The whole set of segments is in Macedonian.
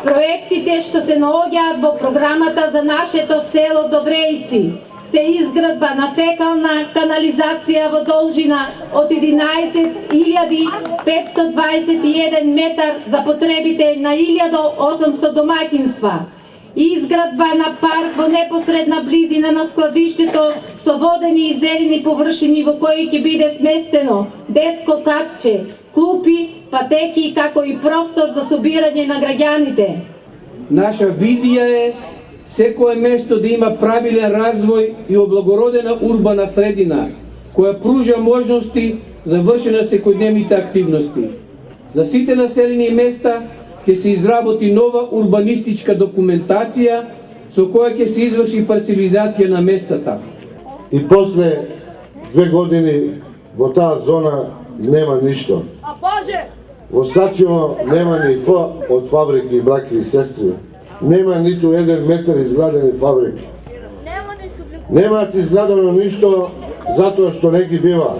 Проектите што се наоѓаат во програмата за нашето село Добрејци се изградба на фекална канализација во должина од 11.521 метар за потребите на 1800 домаќинства, изградба на парк во непосредна близина на складиштето со водени и зелени површини во кои ќе биде сместено детско катче, клупи, патеки, како и простор за собирање на граѓаните. Наша визија е секое место да има правилен развој и облагородена урбана средина, која пружа можности за вршење на секојдневните активности. За сите населени места ќе се изработи нова урбанистичка документација со која ќе се изврши парцелизација на местата. И после 2 години во таа зона нема ништо. Во Сачево нема ни Ф од фабрики, браќи и сестри. Нема ниту 1 метар изградени фабрики. Немаат изградено ништо затоа што не ги бива.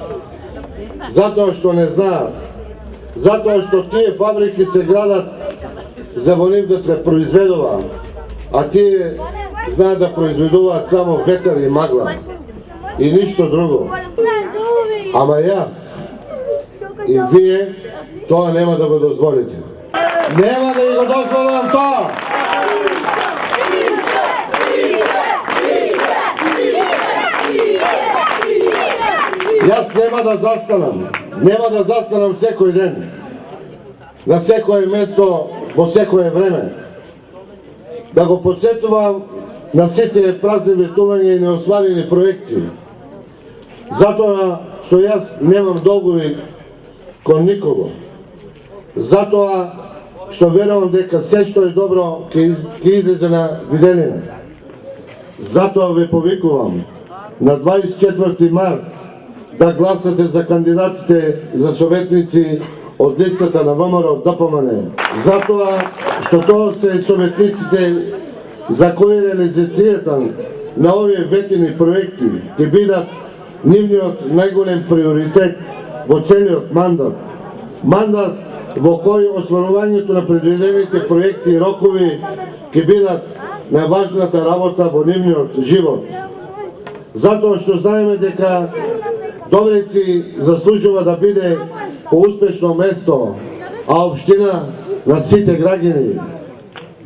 Затоа што не знаат. Затоа што тие фабрики се градат за во нив да се произведува, а тие знаат да произведуваат само ветер и магла и ништо друго. Ама јас и вие тоа нема да го дозволите. Нема да го дозволам тоа. Јас нема да застанам секој ден, на секое место, во секое време. Да го подсетувам на сите празни ветувања и неостварени проекти. Затоа што јас немам долгови кон никого. Затоа што верувам дека се што е добро ќе излезе на виделина. Затоа ве повикувам на 24 март да гласате за кандидатите за советници од листата на ВМРО ДПМН. Затоа што тоа се советниците за кои реализацијата на овие ветени проекти ќе бидат нивниот најголем приоритет во целиот мандат. Мандат во кој остварувањето на предвидените проекти и рокови ќе бидат најважната работа во нивниот живот. Затоа што знаеме дека Добрејци заслужува да биде поуспешно место, а општина на сите граѓани.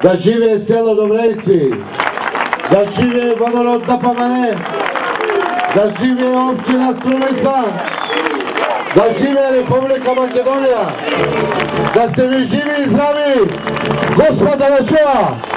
Да живее село Добрејци, да живее ВМРО ДПМН, да живее општина Струмица, да живее Република Македонија, да сте ви живи и здрави, Господ да ве чува!